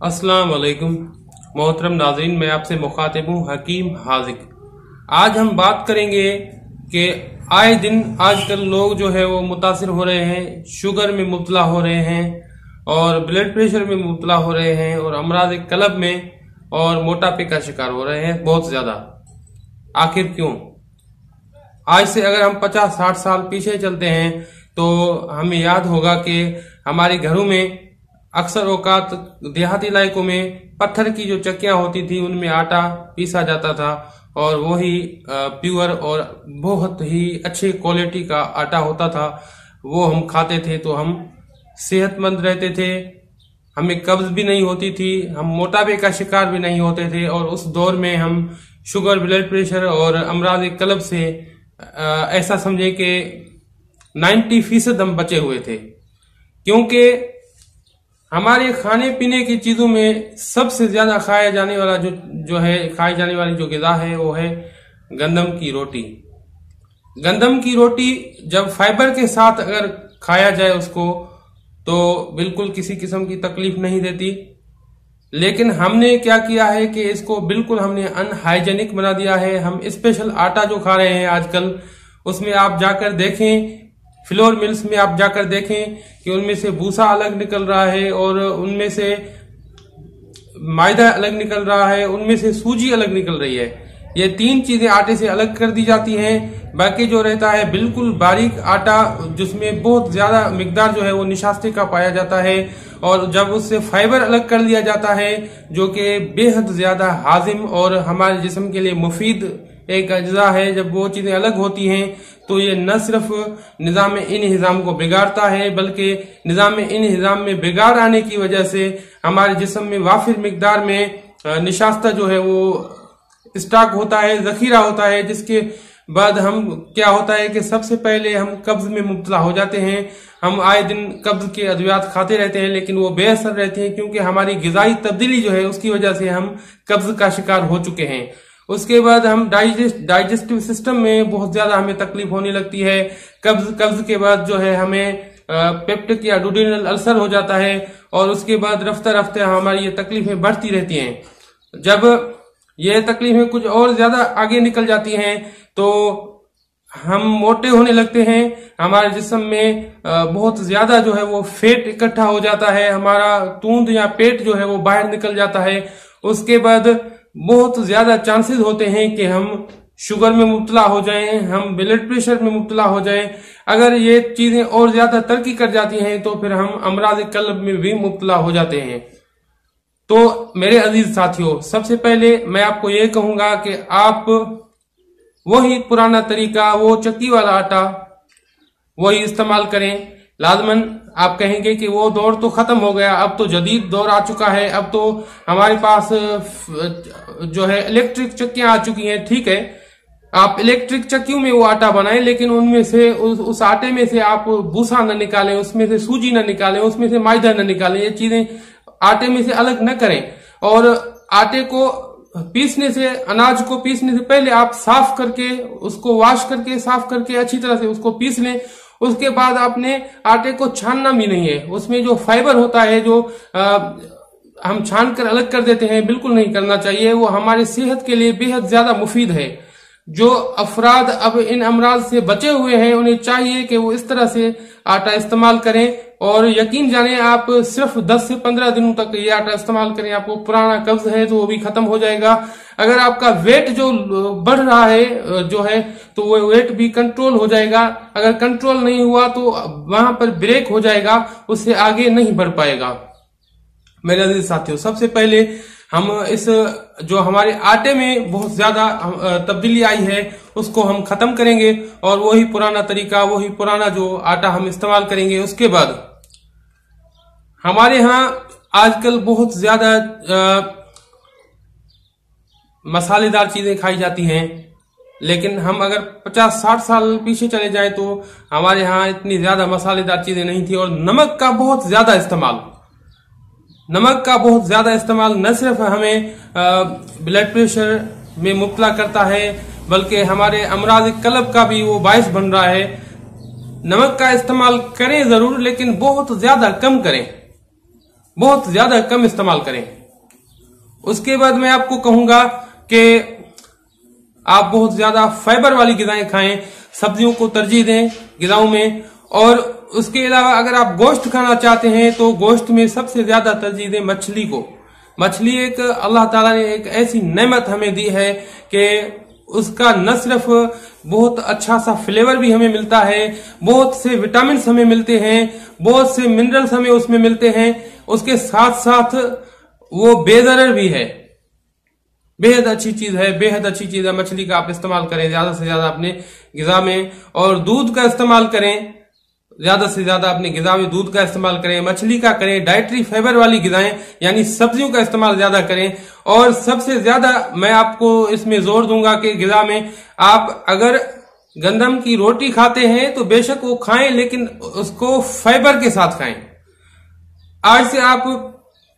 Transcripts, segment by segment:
अस्सलाम वालेकुम मोहतरम नाज़रीन, मैं आपसे मुखातिब हूँ हकीम हाजिक। आज हम बात करेंगे कि आए दिन आजकल लोग जो है वो मुतासिर हो रहे हैं, शुगर में मुब्तला हो रहे हैं और ब्लड प्रेशर में मुब्तला हो रहे हैं और अमराज कलब में और मोटापे का शिकार हो रहे हैं बहुत ज्यादा। आखिर क्यों? आज से अगर हम 50-60 साल पीछे चलते हैं तो हमें याद होगा कि हमारे घरों में अक्सर औकात देहाती इलाकों में पत्थर की जो चक्कियां होती थी उनमें आटा पीसा जाता था और वही प्योर और बहुत ही अच्छे क्वालिटी का आटा होता था। वो हम खाते थे तो हम सेहतमंद रहते थे, हमें कब्ज भी नहीं होती थी, हम मोटापे का शिकार भी नहीं होते थे और उस दौर में हम शुगर, ब्लड प्रेशर और अमराज कलब से ऐसा समझे कि 90% हम बचे हुए थे। क्योंकि हमारे खाने पीने की चीजों में सबसे ज्यादा खाया जाने वाला खाई जाने वाली जो ग़िज़ा है वो है गंदम की रोटी। गंदम की रोटी जब फाइबर के साथ अगर खाया जाए उसको तो बिल्कुल किसी किस्म की तकलीफ नहीं देती, लेकिन हमने क्या किया है कि इसको बिल्कुल हमने अनहाइजेनिक बना दिया है। हम स्पेशल आटा जो खा रहे हैं आजकल, उसमें आप जाकर देखें, फ्लोर मिल्स में आप जाकर देखें कि उनमें से भूसा अलग निकल रहा है और उनमें से मैदा अलग निकल रहा है, उनमें से सूजी अलग निकल रही है। ये 3 चीजें आटे से अलग कर दी जाती हैं। बाकी जो रहता है बिल्कुल बारीक आटा, जिसमें बहुत ज्यादा मिकदार जो है वो निशास्ते का पाया जाता है और जब उससे फाइबर अलग कर लिया जाता है जो कि बेहद ज्यादा हाजिम और हमारे जिस्म के लिए मुफीद एक अज्जा है, जब वो चीजें अलग होती हैं तो ये न सिर्फ निजाम इन्हिजाम को बिगाड़ता है बल्कि निजाम इन्हिजाम में बिगाड़ आने की वजह से हमारे जिस्म में वाफिर मिकदार में निशास्ता जो है वो स्टॉक होता है, जखीरा होता है, जिसके बाद हम क्या होता है कि सबसे पहले हम कब्ज में मुब्तला हो जाते हैं। हम आए दिन कब्ज के अद्वियात खाते रहते हैं लेकिन वो बेअसर रहते हैं क्योंकि हमारी गिजाई तब्दीली जो है उसकी वजह से हम कब्ज का शिकार हो चुके हैं। उसके बाद हम डाइजेस्टिव सिस्टम में बहुत ज्यादा हमें तकलीफ होने लगती है। कब्ज के बाद जो है हमें पेप्टिक या डुडेनल अल्सर हो जाता है और उसके बाद रफ्ता रफ्ता हमारी ये तकलीफें बढ़ती रहती हैं। जब ये तकलीफें कुछ और ज्यादा आगे निकल जाती हैं तो हम मोटे होने लगते हैं, हमारे जिस्म में बहुत ज्यादा जो है वो फैट इकट्ठा हो जाता है, हमारा तूंद या पेट जो है वो बाहर निकल जाता है। उसके बाद बहुत ज्यादा चांसेस होते हैं कि हम शुगर में मुब्तला हो जाएं, हम ब्लड प्रेशर में मुब्तला हो जाएं। अगर ये चीजें और ज्यादा तरक्की कर जाती हैं तो फिर हम अमराज कल्ब में भी मुब्तला हो जाते हैं। तो मेरे अजीज साथियों, सबसे पहले मैं आपको ये कहूंगा कि आप वही पुराना तरीका, वो चक्की वाला आटा वही इस्तेमाल करें। लाजमन आप कहेंगे कि वो दौर तो खत्म हो गया, अब तो जदीद दौर आ चुका है, अब तो हमारे पास जो है इलेक्ट्रिक चक्कियां आ चुकी हैं। ठीक है, आप इलेक्ट्रिक चक्कियों में वो आटा बनाएं लेकिन उनमें से उस आटे में से आप भूसा न निकालें, उसमें से सूजी न निकालें, उसमें से मैदा न निकालें। ये चीजें आटे में से अलग न करें और आटे को पीसने से, अनाज को पीसने से पहले आप साफ करके, उसको वॉश करके, साफ करके अच्छी तरह से उसको पीस लें। उसके बाद आपने आटे को छानना भी नहीं है, उसमें जो फाइबर होता है जो हम छान कर अलग कर देते हैं, बिल्कुल नहीं करना चाहिए। वो हमारे सेहत के लिए बेहद ज्यादा मुफीद है। जो अफराद अब इन अमराज से बचे हुए हैं उन्हें चाहिए कि वो इस तरह से आटा इस्तेमाल करें और यकीन जाने आप सिर्फ 10 से 15 दिनों तक ये आटा इस्तेमाल करें, आपको पुराना कब्ज है तो वो भी खत्म हो जाएगा। अगर आपका वेट जो बढ़ रहा है जो है तो वो वेट भी कंट्रोल हो जाएगा। अगर कंट्रोल नहीं हुआ तो वहां पर ब्रेक हो जाएगा, उससे आगे नहीं बढ़ पाएगा। मेरे अजीज साथियों, सबसे पहले हम इस जो हमारे आटे में बहुत ज्यादा तब्दीली आई है उसको हम खत्म करेंगे और वही पुराना तरीका, वही पुराना जो आटा हम इस्तेमाल करेंगे। उसके बाद हमारे यहाँ आजकल बहुत ज्यादा मसालेदार चीजें खाई जाती हैं, लेकिन हम अगर 50-60 साल पीछे चले जाएं तो हमारे यहाँ इतनी ज्यादा मसालेदार चीजें नहीं थी और नमक का बहुत ज्यादा इस्तेमाल न सिर्फ हमें ब्लड प्रेशर में मुब्तला करता है बल्कि हमारे अमराज कलब का भी वो बायस बन रहा है। नमक का इस्तेमाल करें जरूर लेकिन बहुत ज्यादा कम करें। बहुत ज्यादा कम इस्तेमाल करें। उसके बाद मैं आपको कहूंगा कि आप बहुत ज्यादा फाइबर वाली ग़िज़ाएं खाएं, सब्जियों को तरजीह दें ग़िज़ाओं में। और उसके अलावा अगर आप गोश्त खाना चाहते हैं तो गोश्त में सबसे ज्यादा तरजीह दें मछली को। मछली एक अल्लाह ताला ने एक ऐसी नेमत हमें दी है कि उसका न सिर्फ बहुत अच्छा सा फ्लेवर भी हमें मिलता है, बहुत से विटामिन हमें मिलते हैं, बहुत से मिनरल्स हमें उसमें मिलते हैं, उसके साथ साथ वो बेदरर भी है। बेहद अच्छी चीज है, बेहद अच्छी चीज है। मछली का आप इस्तेमाल करें ज्यादा से ज्यादा अपने ग़िज़ा में। और दूध का इस्तेमाल करें, ज्यादा से ज्यादा अपने ग़िज़ा में दूध का इस्तेमाल करें, मछली का करें। डाइटरी फाइबर वाली ग़िज़ाएं यानी सब्जियों का इस्तेमाल ज्यादा करें। और सबसे ज्यादा मैं आपको इसमें जोर दूंगा कि ग़िज़ा में आप अगर गंदम की रोटी खाते हैं तो बेशक वो खाएं, लेकिन उसको फाइबर के साथ खाएं। आज से आप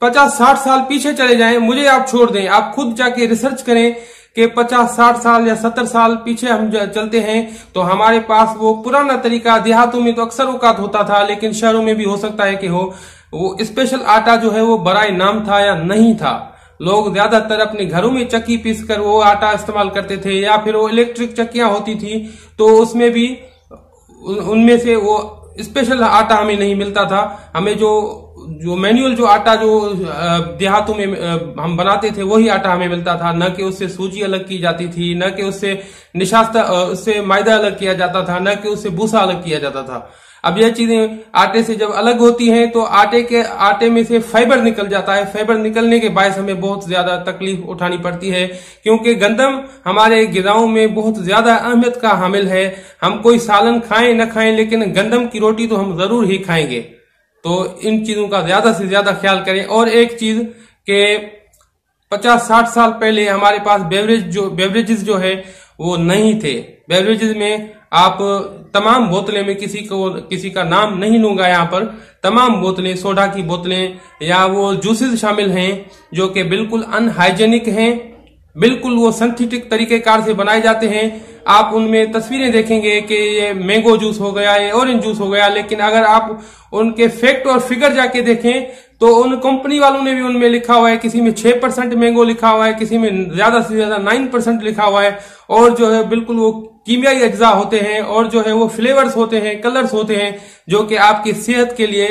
50-60 साल पीछे चले जाएं, मुझे आप छोड़ दें, आप खुद जाके रिसर्च करें कि 50-60 साल या 70 साल पीछे हम चलते हैं तो हमारे पास वो पुराना तरीका, देहातों में तो अक्सर औकात होता था, लेकिन शहरों में भी हो सकता है कि हो, वो स्पेशल आटा जो है वो बराए नाम था या नहीं था। लोग ज्यादातर अपने घरों में चक्की पीसकर वो आटा इस्तेमाल करते थे, या फिर वो इलेक्ट्रिक चक्कियां होती थी तो उसमें भी उनमें से वो स्पेशल आटा हमें नहीं मिलता था। हमें जो मैनुअल जो आटा जो देहातों में हम बनाते थे वही आटा हमें मिलता था, न कि उससे सूजी अलग की जाती थी, न कि उससे निशास्ता उससे मैदा अलग किया जाता था, न कि उससे भूसा अलग किया जाता था। अब यह चीजें आटे से जब अलग होती हैं तो आटे में से फाइबर निकल जाता है। फाइबर निकलने के बायस हमें बहुत ज्यादा तकलीफ उठानी पड़ती है, क्योंकि गंदम हमारे ग़िज़ाओं में बहुत ज्यादा अहमियत का हामिल है। हम कोई सालन खाएं न खाएं, लेकिन गंदम की रोटी तो हम जरूर ही खाएंगे। तो इन चीजों का ज्यादा से ज्यादा ख्याल करें। और एक चीज के 50-60 साल पहले हमारे पास बेवरेजेस जो है वो नहीं थे। बेवरेजेस में आप तमाम बोतलें में किसी का नाम नहीं लूंगा यहाँ पर, तमाम बोतलें, सोडा की बोतलें या वो जूसेस शामिल हैं जो कि बिल्कुल अनहाइजेनिक हैं, बिल्कुल वो सिंथेटिक तरीकेकार से बनाए जाते हैं। आप उनमें तस्वीरें देखेंगे कि ये मैंगो जूस हो गया, ये ऑरेंज जूस हो गया, लेकिन अगर आप उनके फैक्ट और फिगर जाके देखें तो उन कंपनी वालों ने भी उनमें लिखा हुआ है, किसी में 6% मैंगो लिखा हुआ है, किसी में ज्यादा से ज्यादा 9% लिखा हुआ है। और जो है बिल्कुल वो कीमियाई अज्जा होते हैं, और जो है वो फ्लेवर्स होते हैं, कलर्स होते हैं, जो कि आपकी सेहत के लिए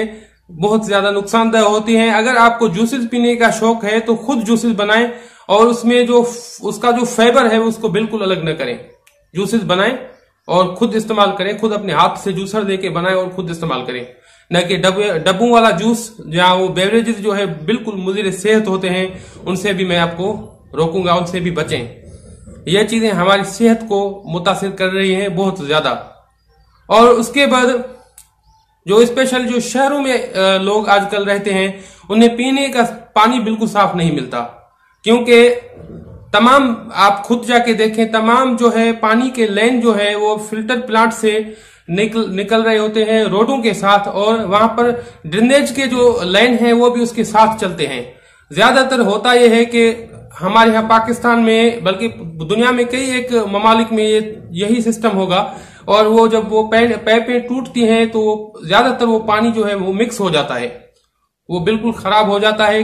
बहुत ज्यादा नुकसानदेह होती हैं। अगर आपको जूसेस पीने का शौक है तो खुद जूसेस बनाएं, और उसमें जो उसका जो फाइबर है उसको बिल्कुल अलग न करें। जूसेस बनाएं और खुद इस्तेमाल करें, खुद अपने हाथ से जूसर देके बनाएं और खुद इस्तेमाल करें, न कि डब्बों वाला जूस जहां वो बेवरेजेस जो है बिल्कुल मुज़िर सेहत होते हैं, उनसे भी मैं आपको रोकूंगा, उनसे भी बचें। यह चीजें हमारी सेहत को मुतासिर कर रही हैं बहुत ज्यादा। और उसके बाद जो स्पेशल जो शहरों में लोग आजकल रहते हैं, उन्हें पीने का पानी बिल्कुल साफ नहीं मिलता, क्योंकि तमाम आप खुद जाके देखें, तमाम जो है पानी के लाइन जो है वो फिल्टर प्लांट से निकल रहे होते हैं रोडों के साथ, और वहां पर ड्रेनेज के जो लाइन है वो भी उसके साथ चलते हैं। ज्यादातर होता यह है कि हमारे यहाँ पाकिस्तान में, बल्कि दुनिया में कई एक ममालिक में यही सिस्टम होगा, और वो जब वो पाइपें टूटती हैं तो ज्यादातर वो पानी जो है वो मिक्स हो जाता है, वो बिल्कुल खराब हो जाता है।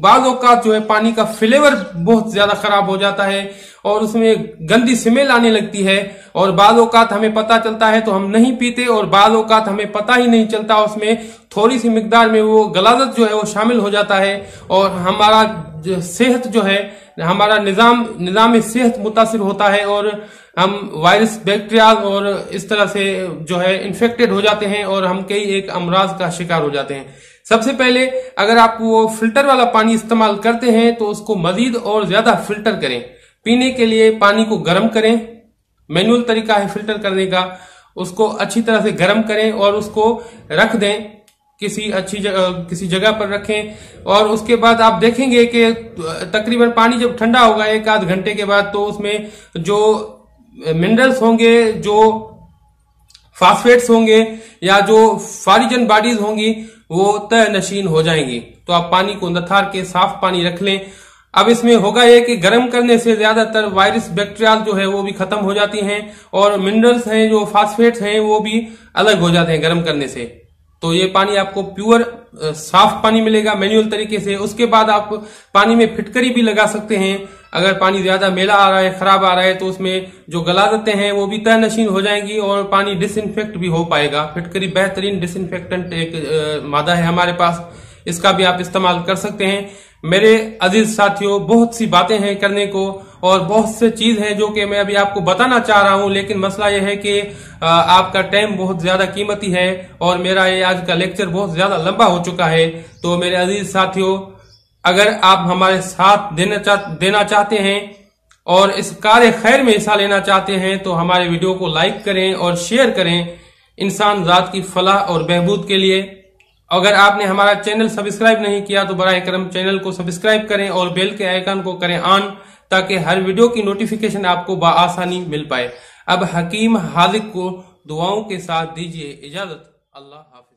बाज़ औक़ात जो है पानी का फ्लेवर बहुत ज्यादा खराब हो जाता है और उसमें गंदी स्मेल आने लगती है, और बाज़ औक़ात हमें पता चलता है तो हम नहीं पीते, और बाज़ औक़ात हमें पता ही नहीं चलता, उसमें थोड़ी सी मिकदार में वो गलाजत जो है वो शामिल हो जाता है, और हमारा सेहत जो है, हमारा निज़ाम सेहत मुतासिर होता है, और हम वायरस, बैक्टीरिया और इस तरह से जो है इन्फेक्टेड हो जाते हैं, और हम कई एक अमराज का शिकार हो जाते हैं। सबसे पहले अगर आप वो फिल्टर वाला पानी इस्तेमाल करते हैं तो उसको मजीद और ज्यादा फिल्टर करें। पीने के लिए पानी को गर्म करें, मैनुअल तरीका है फिल्टर करने का, उसको अच्छी तरह से गर्म करें और उसको रख दें, किसी जगह पर रखें। और उसके बाद आप देखेंगे कि तकरीबन पानी जब ठंडा होगा 1-आध घंटे के बाद, तो उसमें जो मिनरल्स होंगे, जो फास्फेट्स होंगे, या जो फॉरिजन बॉडीज होंगी, वो तय नशीन हो जाएंगी। तो आप पानी को नथार के साफ पानी रख लें। अब इसमें होगा ये कि गर्म करने से ज्यादातर वायरस, बैक्टीरिया जो है वो भी खत्म हो जाती हैं, और मिनरल्स हैं, जो फास्फेट्स हैं, वो भी अलग हो जाते हैं गर्म करने से। तो ये पानी आपको प्योर साफ पानी मिलेगा मैनुअल तरीके से। उसके बाद आप पानी में फिटकरी भी लगा सकते हैं। अगर पानी ज्यादा मैला आ रहा है, खराब आ रहा है, तो उसमें जो गलाजतें हैं वो भी तहनशीन हो जाएंगी और पानी डिसइंफेक्ट भी हो पाएगा। फिटकरी बेहतरीन डिसइंफेक्टेंट एक मादा है हमारे पास, इसका भी आप इस्तेमाल कर सकते हैं। मेरे अजीज साथियों, बहुत सी बातें हैं करने को और बहुत से चीज हैं जो कि मैं अभी आपको बताना चाह रहा हूं, लेकिन मसला यह है कि आपका टाइम बहुत ज्यादा कीमती है और मेरा ये आज का लेक्चर बहुत ज्यादा लंबा हो चुका है। तो मेरे अजीज साथियों, अगर आप हमारे साथ देना चाहते हैं और इस कार्य खैर में हिस्सा लेना चाहते हैं तो हमारे वीडियो को लाइक करें और शेयर करें इंसान जात की फलाह और बहबूद के लिए। अगर आपने हमारा चैनल सब्सक्राइब नहीं किया तो बराए करम चैनल को सब्सक्राइब करें और बेल के आइकन को करें ऑन, ताकि हर वीडियो की नोटिफिकेशन आपको बआसानी मिल पाए। अब हकीम हाजिक को दुआओं के साथ दीजिए इजाजत। अल्लाह हाफिज।